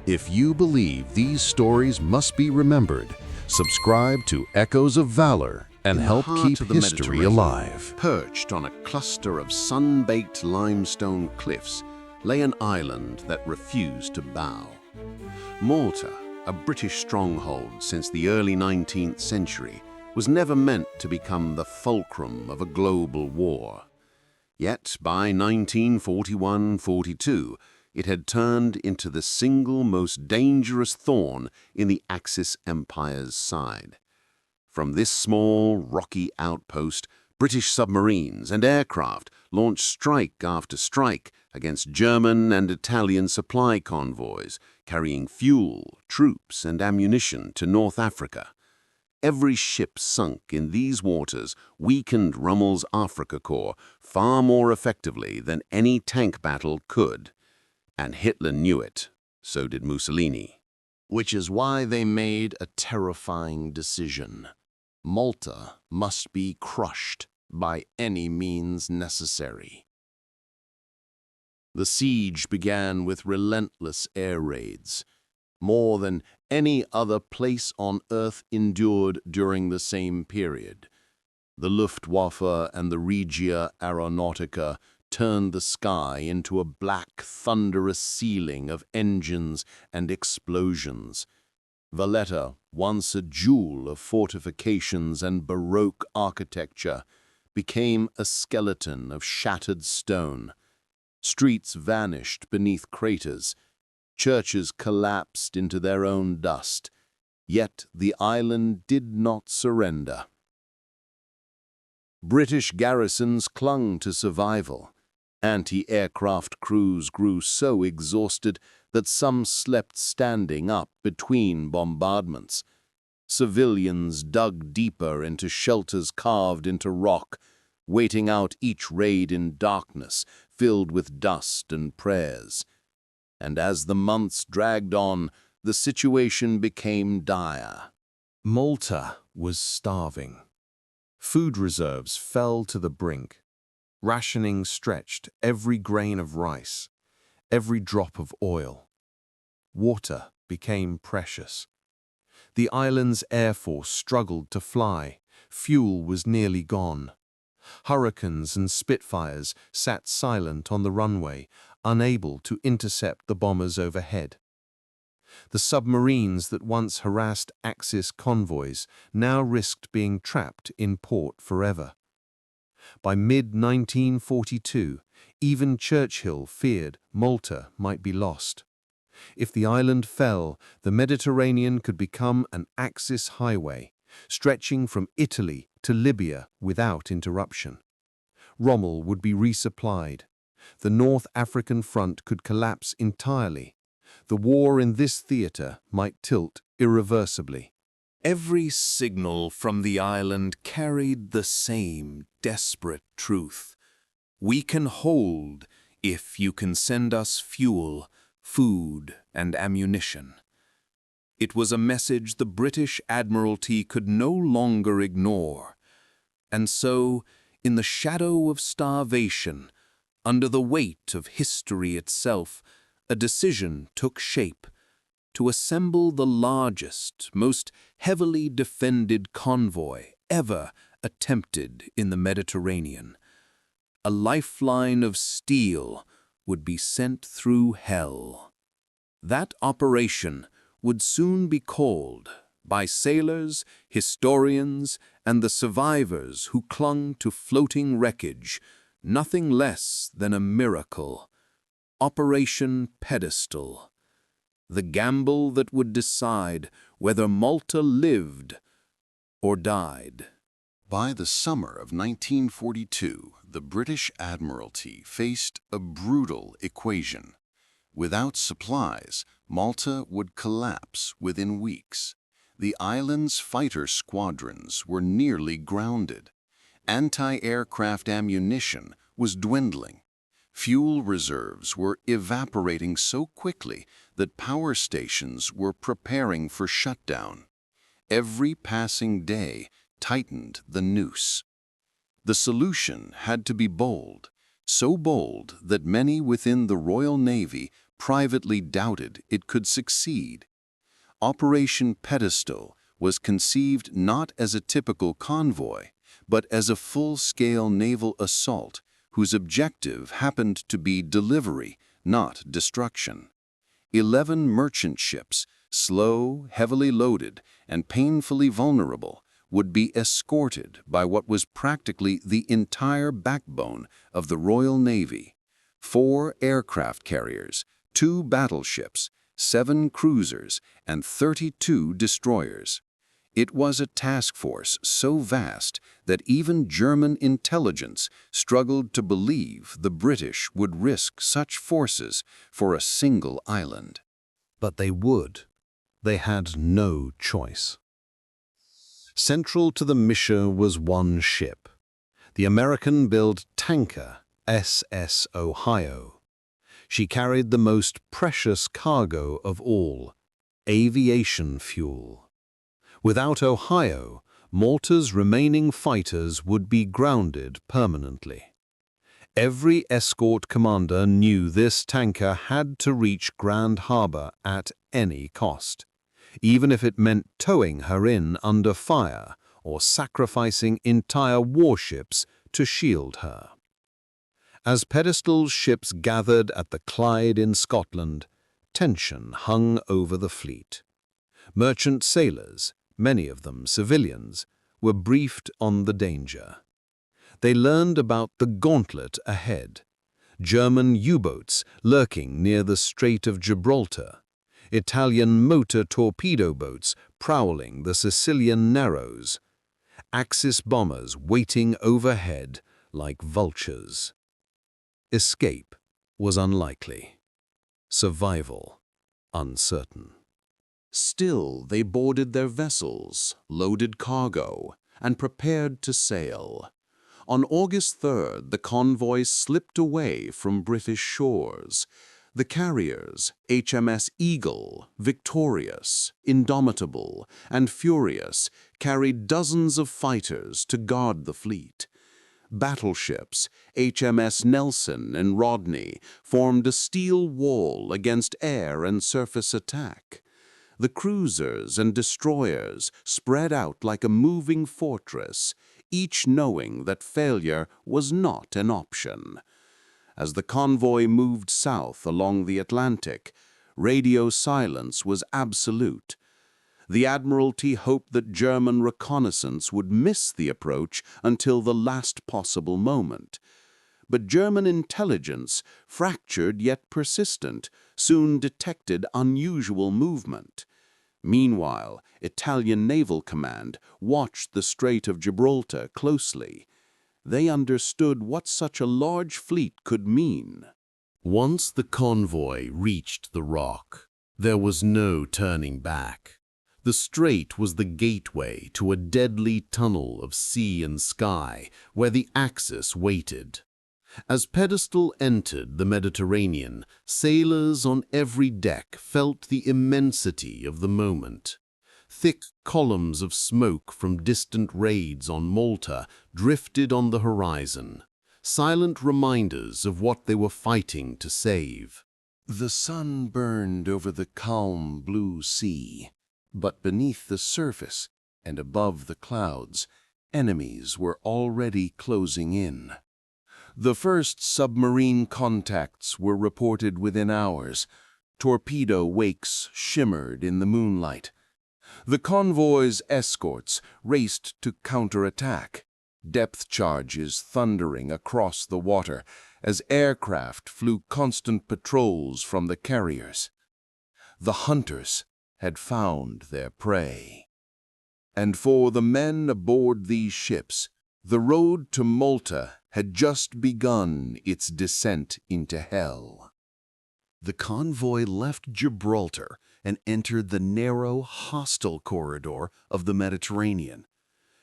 If you believe these stories must be remembered, subscribe to Echoes of Valor and In the help heart keep of the history Mediterranean, alive. Perched on a cluster of sun-baked limestone cliffs, lay an island that refused to bow. Malta, a British stronghold since the early 19th century, was never meant to become the fulcrum of a global war. Yet by 1941-42, it had turned into the single most dangerous thorn in the Axis Empire's side. From this small, rocky outpost, British submarines and aircraft launched strike after strike against German and Italian supply convoys carrying fuel, troops, and ammunition to North Africa. Every ship sunk in these waters weakened Rommel's Afrika Korps far more effectively than any tank battle could. And Hitler knew it. So did Mussolini. Which is why they made a terrifying decision. Malta must be crushed by any means necessary. The siege began with relentless air raids, more than any other place on Earth endured during the same period. The Luftwaffe and the Regia Aeronautica turned the sky into a black, thunderous ceiling of engines and explosions. Valletta, once a jewel of fortifications and Baroque architecture, became a skeleton of shattered stone. Streets vanished beneath craters. Churches collapsed into their own dust. Yet the island did not surrender. British garrisons clung to survival. Anti-aircraft crews grew so exhausted that some slept standing up between bombardments. Civilians dug deeper into shelters carved into rock, waiting out each raid in darkness filled with dust and prayers. And as the months dragged on, the situation became dire. Malta was starving. Food reserves fell to the brink. Rationing stretched every grain of rice, every drop of oil. Water became precious. The island's air force struggled to fly. Fuel was nearly gone. Hurricanes and Spitfires sat silent on the runway, unable to intercept the bombers overhead. The submarines that once harassed Axis convoys now risked being trapped in port forever. By mid-1942, even Churchill feared Malta might be lost. If the island fell, the Mediterranean could become an Axis highway, stretching from Italy to Libya without interruption. Rommel would be resupplied. The North African front could collapse entirely. The war in this theater might tilt irreversibly. Every signal from the island carried the same desperate truth. We can hold if you can send us fuel, food, and ammunition. It was a message the British Admiralty could no longer ignore. And so, in the shadow of starvation, under the weight of history itself, a decision took shape: to assemble the largest, most heavily defended convoy ever attempted in the Mediterranean. A lifeline of steel would be sent through hell. That operation would soon be called, by sailors, historians, and the survivors who clung to floating wreckage, nothing less than a miracle. Operation Pedestal. The gamble that would decide whether Malta lived or died. By the summer of 1942, the British Admiralty faced a brutal equation. Without supplies, Malta would collapse within weeks. The island's fighter squadrons were nearly grounded. Anti-aircraft ammunition was dwindling. Fuel reserves were evaporating so quickly that power stations were preparing for shutdown. Every passing day tightened the noose. The solution had to be bold, so bold that many within the Royal Navy privately doubted it could succeed. Operation Pedestal was conceived not as a typical convoy, but as a full-scale naval assault whose objective happened to be delivery, not destruction. 11 merchant ships, slow, heavily loaded, and painfully vulnerable, would be escorted by what was practically the entire backbone of the Royal Navy: 4 aircraft carriers, 2 battleships, 7 cruisers, and 32 destroyers. It was a task force so vast that even German intelligence struggled to believe the British would risk such forces for a single island. But they would. They had no choice. Central to the mission was one ship, the American-built tanker SS Ohio. She carried the most precious cargo of all, aviation fuel. Without Ohio, Malta's remaining fighters would be grounded permanently. Every escort commander knew this tanker had to reach Grand Harbor at any cost, even if it meant towing her in under fire or sacrificing entire warships to shield her. As Pedestal's ships gathered at the Clyde in Scotland, tension hung over the fleet. Merchant sailors, many of them civilians, were briefed on the danger. They learned about the gauntlet ahead: German U-boats lurking near the Strait of Gibraltar, Italian motor torpedo boats prowling the Sicilian Narrows, Axis bombers waiting overhead like vultures. Escape was unlikely. Survival uncertain. Still, they boarded their vessels, loaded cargo, and prepared to sail. On August 3rd, the convoy slipped away from British shores. The carriers, HMS Eagle, Victorious, Indomitable, and Furious, carried dozens of fighters to guard the fleet. Battleships, HMS Nelson and Rodney, formed a steel wall against air and surface attack. The cruisers and destroyers spread out like a moving fortress, each knowing that failure was not an option. As the convoy moved south along the Atlantic, radio silence was absolute. The Admiralty hoped that German reconnaissance would miss the approach until the last possible moment. But German intelligence, fractured yet persistent, soon detected unusual movement. Meanwhile, Italian Naval Command watched the Strait of Gibraltar closely. They understood what such a large fleet could mean. Once the convoy reached the rock, there was no turning back. The strait was the gateway to a deadly tunnel of sea and sky where the Axis waited. As Pedestal entered the Mediterranean, sailors on every deck felt the immensity of the moment. Thick columns of smoke from distant raids on Malta drifted on the horizon, silent reminders of what they were fighting to save. The sun burned over the calm blue sea, but beneath the surface and above the clouds, enemies were already closing in. The first submarine contacts were reported within hours. Torpedo wakes shimmered in the moonlight. The convoy's escorts raced to counterattack, depth charges thundering across the water as aircraft flew constant patrols from the carriers. The hunters had found their prey. And for the men aboard these ships, the road to Malta had just begun its descent into hell. The convoy left Gibraltar and entered the narrow, hostile corridor of the Mediterranean,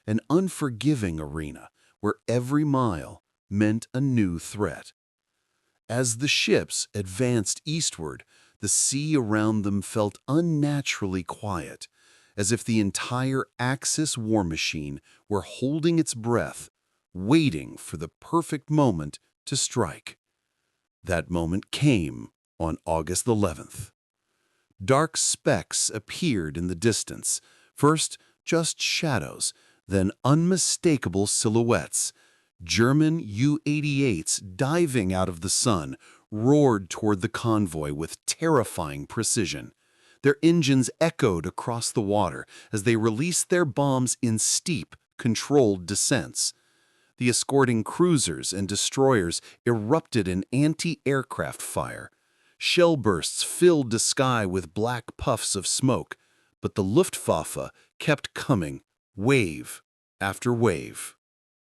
an unforgiving arena where every mile meant a new threat. As the ships advanced eastward, the sea around them felt unnaturally quiet, as if the entire Axis war machine were holding its breath, waiting for the perfect moment to strike. That moment came on August 11th. Dark specks appeared in the distance, first just shadows, then unmistakable silhouettes. German U-88s diving out of the sun roared toward the convoy with terrifying precision. Their engines echoed across the water as they released their bombs in steep, controlled descents. The escorting cruisers and destroyers erupted in anti-aircraft fire. Shell bursts filled the sky with black puffs of smoke, but the Luftwaffe kept coming, wave after wave.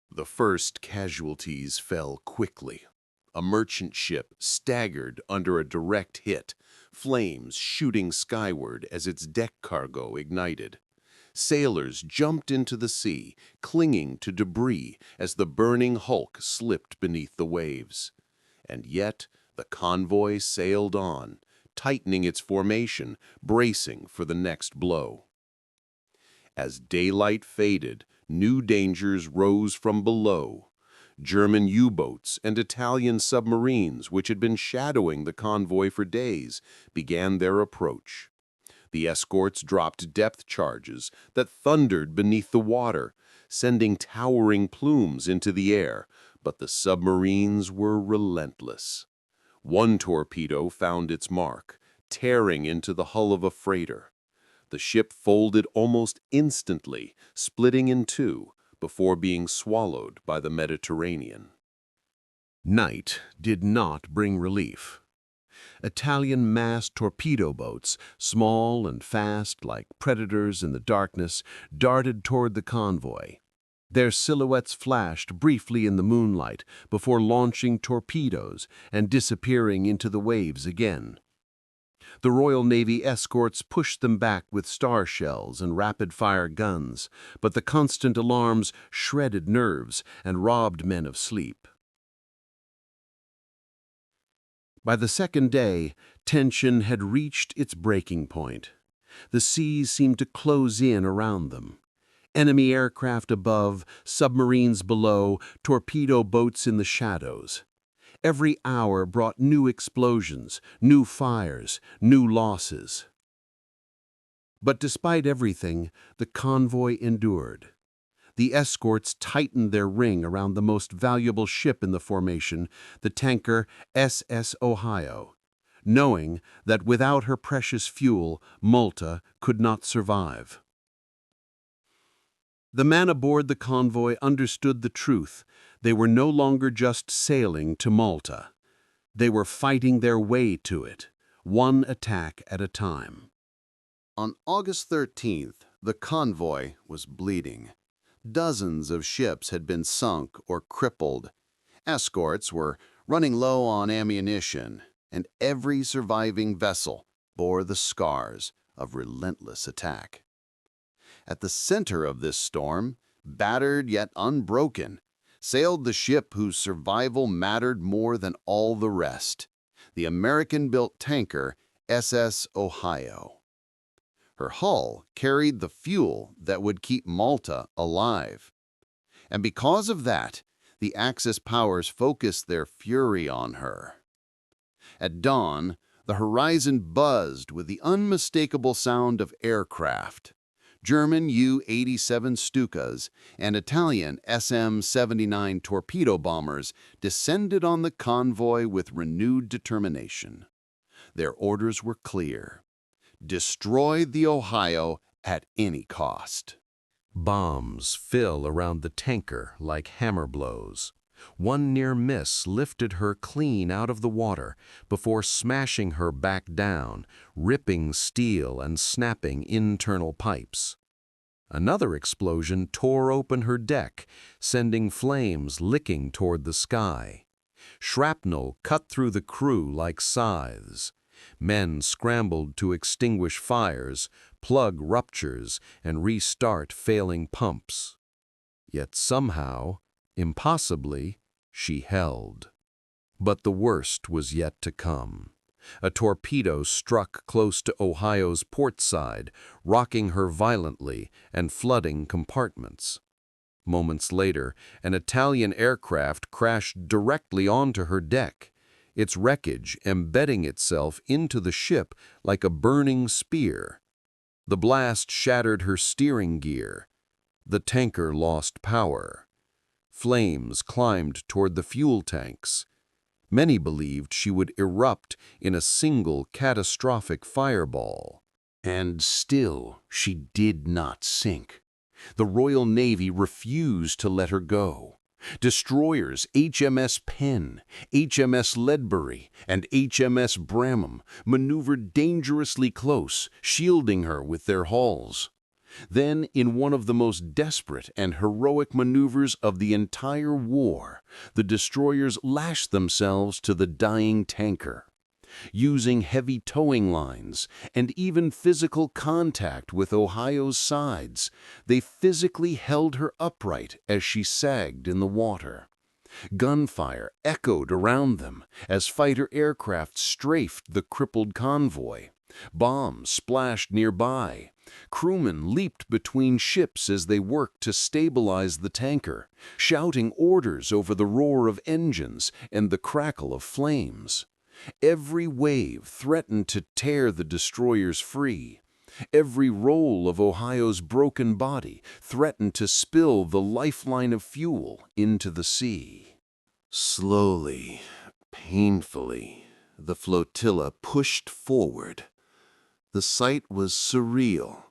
The first casualties fell quickly. A merchant ship staggered under a direct hit, flames shooting skyward as its deck cargo ignited. Sailors jumped into the sea, clinging to debris as the burning hulk slipped beneath the waves. And yet the convoy sailed on, tightening its formation, bracing for the next blow. As daylight faded, new dangers rose from below. German U-boats and Italian submarines, which had been shadowing the convoy for days, began their approach. The escorts dropped depth charges that thundered beneath the water, sending towering plumes into the air, but the submarines were relentless. One torpedo found its mark, tearing into the hull of a freighter. The ship folded almost instantly, splitting in two, before being swallowed by the Mediterranean. Night did not bring relief. Italian mass torpedo boats, small and fast like predators in the darkness, darted toward the convoy. Their silhouettes flashed briefly in the moonlight before launching torpedoes and disappearing into the waves again. The Royal Navy escorts pushed them back with star shells and rapid-fire guns, but the constant alarms shredded nerves and robbed men of sleep. By the second day, tension had reached its breaking point. The seas seemed to close in around them. Enemy aircraft above, submarines below, torpedo boats in the shadows. Every hour brought new explosions, new fires, new losses. But despite everything, the convoy endured. The escorts tightened their ring around the most valuable ship in the formation, the tanker SS Ohio, knowing that without her precious fuel, Malta could not survive. The man aboard the convoy understood the truth. They were no longer just sailing to Malta. They were fighting their way to it, one attack at a time. On August 13th, the convoy was bleeding. Dozens of ships had been sunk or crippled. Escorts were running low on ammunition, and every surviving vessel bore the scars of relentless attack. At the center of this storm, battered yet unbroken, sailed the ship whose survival mattered more than all the rest, the American-built tanker SS Ohio. Her hull carried the fuel that would keep Malta alive. And because of that, the Axis powers focused their fury on her. At dawn, the horizon buzzed with the unmistakable sound of aircraft. German U-87 Stukas and Italian SM-79 torpedo bombers descended on the convoy with renewed determination. Their orders were clear: destroy the Ohio at any cost. Bombs fill around the tanker like hammer blows. One near miss lifted her clean out of the water before smashing her back down, ripping steel and snapping internal pipes. Another explosion tore open her deck, sending flames licking toward the sky. Shrapnel cut through the crew like scythes. Men scrambled to extinguish fires, plug ruptures, and restart failing pumps. Yet somehow, impossibly, she held. But the worst was yet to come. A torpedo struck close to Ohio's port side, rocking her violently and flooding compartments. Moments later, an Italian aircraft crashed directly onto her deck. its wreckage embedding itself into the ship like a burning spear. The blast shattered her steering gear. The tanker lost power. Flames climbed toward the fuel tanks. Many believed she would erupt in a single catastrophic fireball. And still she did not sink. The Royal Navy refused to let her go. Destroyers HMS Penn, HMS Ledbury, and HMS Bramham maneuvered dangerously close, shielding her with their hulls. Then, in one of the most desperate and heroic maneuvers of the entire war, the destroyers lashed themselves to the dying tanker. Using heavy towing lines and even physical contact with Ohio's sides, they physically held her upright as she sagged in the water. Gunfire echoed around them as fighter aircraft strafed the crippled convoy. Bombs splashed nearby. Crewmen leaped between ships as they worked to stabilize the tanker, shouting orders over the roar of engines and the crackle of flames. Every wave threatened to tear the destroyers free. Every roll of Ohio's broken body threatened to spill the lifeline of fuel into the sea. Slowly, painfully, the flotilla pushed forward. The sight was surreal.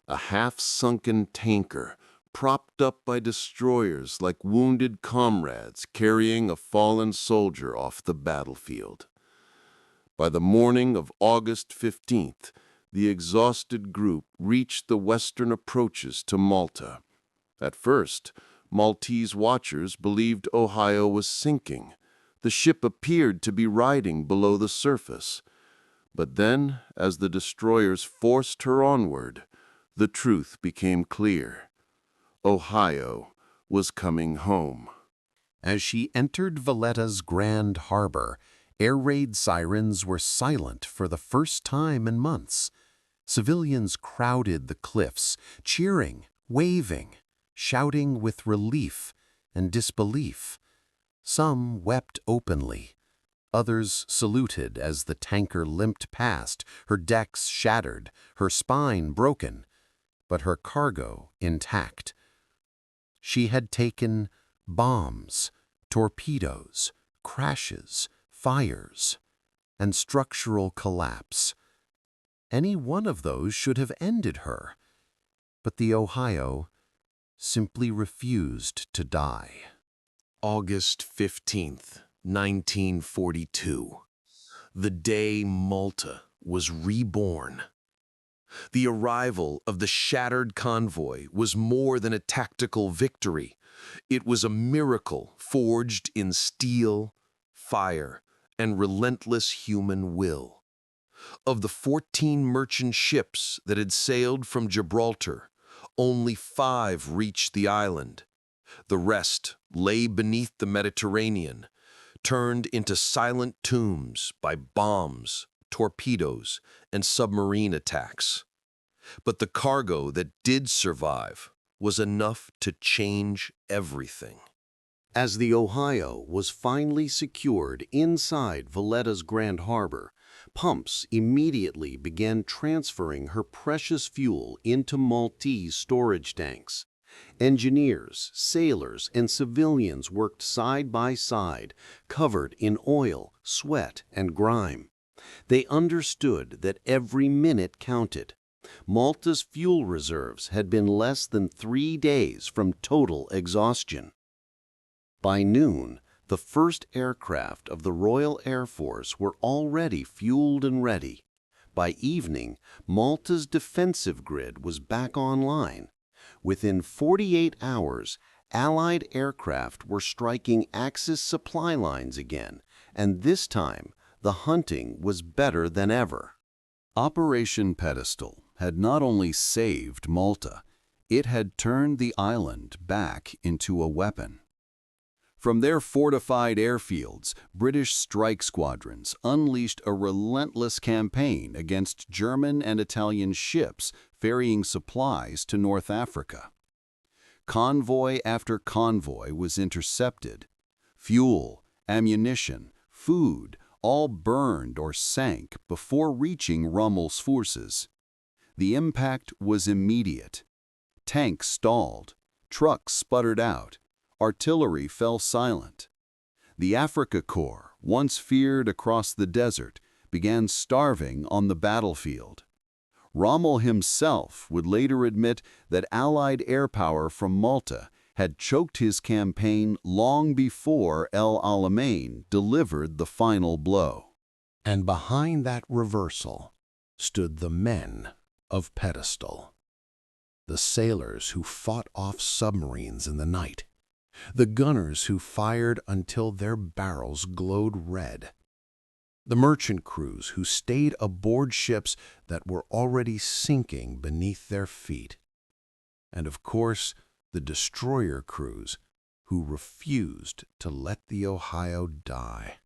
A half-sunken tanker, propped up by destroyers like wounded comrades carrying a fallen soldier off the battlefield. By the morning of August 15th, the exhausted group reached the western approaches to Malta. At first, Maltese watchers believed Ohio was sinking. The ship appeared to be riding below the surface. But then, as the destroyers forced her onward, the truth became clear. Ohio was coming home. As she entered Valletta's Grand Harbor, air raid sirens were silent for the first time in months. Civilians crowded the cliffs, cheering, waving, shouting with relief and disbelief. Some wept openly. Others saluted as the tanker limped past, her decks shattered, her spine broken, but her cargo intact. She had taken bombs, torpedoes, crashes, fires, and structural collapse. Any one of those should have ended her, but the Ohio simply refused to die. August 15th, 1942. The day Malta was reborn. The arrival of the shattered convoy was more than a tactical victory. It was a miracle forged in steel, fire, and relentless human will. Of the 14 merchant ships that had sailed from Gibraltar, only 5 reached the island. The rest lay beneath the Mediterranean, turned into silent tombs by bombs, torpedoes, and submarine attacks. But the cargo that did survive was enough to change everything. As the Ohio was finally secured inside Valletta's Grand Harbor, pumps immediately began transferring her precious fuel into Maltese storage tanks. Engineers, sailors, and civilians worked side by side, covered in oil, sweat, and grime. They understood that every minute counted. Malta's fuel reserves had been less than 3 days from total exhaustion. By noon, the first aircraft of the Royal Air Force were already fueled and ready. By evening, Malta's defensive grid was back online. Within 48 hours, Allied aircraft were striking Axis supply lines again, and this time, the hunting was better than ever. Operation Pedestal had not only saved Malta, it had turned the island back into a weapon. From their fortified airfields, British strike squadrons unleashed a relentless campaign against German and Italian ships ferrying supplies to North Africa. Convoy after convoy was intercepted. Fuel, ammunition, food, all burned or sank before reaching Rommel's forces. The impact was immediate. Tanks stalled, trucks sputtered out, artillery fell silent. The Afrika Korps, once feared across the desert, began starving on the battlefield. Rommel himself would later admit that Allied air power from Malta had choked his campaign long before El Alamein delivered the final blow. And behind that reversal stood the men of Pedestal. The sailors who fought off submarines in the night. The gunners who fired until their barrels glowed red. The merchant crews who stayed aboard ships that were already sinking beneath their feet. And of course, the destroyer crews who refused to let the Ohio die.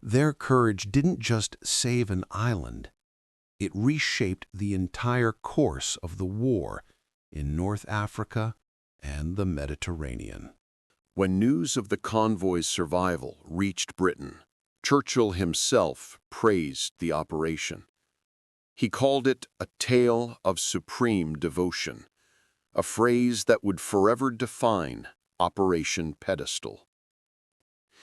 Their courage didn't just save an island. It reshaped the entire course of the war in North Africa and the Mediterranean. When news of the convoy's survival reached Britain, Churchill himself praised the operation. He called it a tale of supreme devotion, a phrase that would forever define Operation Pedestal.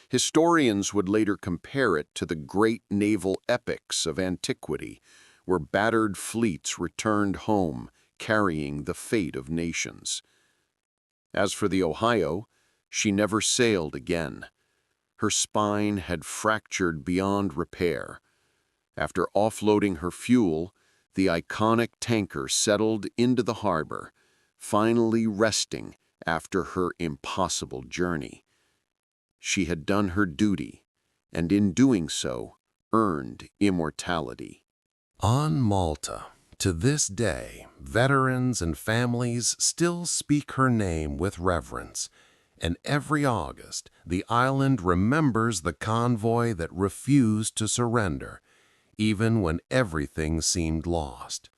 Historians would later compare it to the great naval epics of antiquity, where battered fleets returned home carrying the fate of nations. As for the Ohio, she never sailed again. Her spine had fractured beyond repair. After offloading her fuel, the iconic tanker settled into the harbor, finally resting after her impossible journey. She had done her duty, and in doing so, earned immortality. On Malta, to this day, veterans and families still speak her name with reverence, and every August, the island remembers the convoy that refused to surrender, even when everything seemed lost.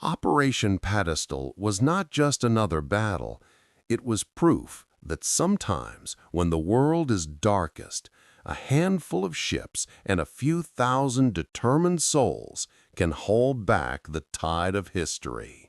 Operation Pedestal was not just another battle, it was proof that sometimes, when the world is darkest, a handful of ships and a few thousand determined souls can hold back the tide of history.